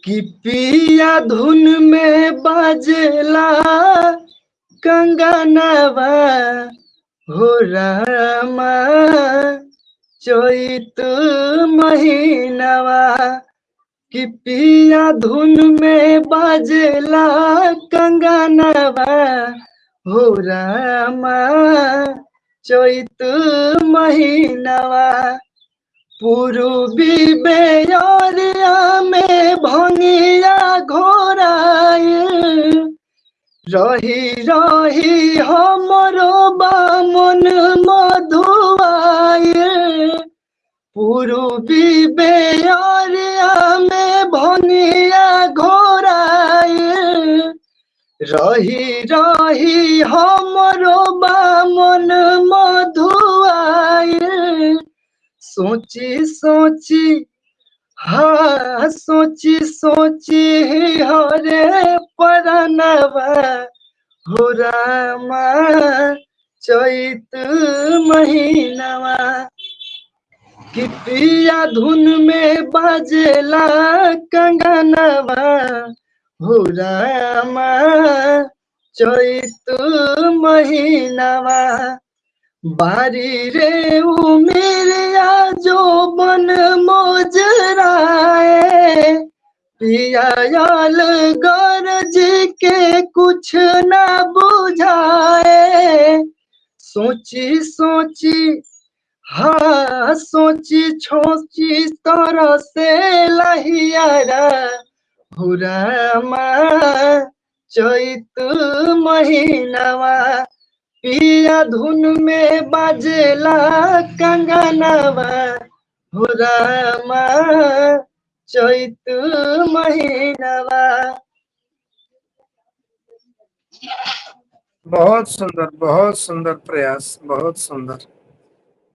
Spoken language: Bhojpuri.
कि पिया धुन में बाजेला कंगनवा हो रामा चैत महीनवा कि पिया धुन में बाजेला कंगनवा हो रामा चैत महीनवा पूर्वी बेरिया में भंगिया घोराए रही रही हमरो बामन मधुआए पूर्वी बेरिया में भंगिया घोराए रही रही हमरो बामन मधुआए सोची सोची हाँ सोची सोची हरे परनवा हो रामा चैत महीनवा कि पिया धुन में बाजेला कंगनवा हो रामा चैत महीनवा बारी रे उमेरिया जो बन मोजराए पियाल गरज के कुछ न बुझाए सोची सोची हाँ सोची छोची तरह से लहियारा हो रामा चैत महीनवा पिया धुन में बाजेला कंगनवा हो रामा चैत महीनवा। बहुत सुंदर प्रयास, बहुत सुंदर।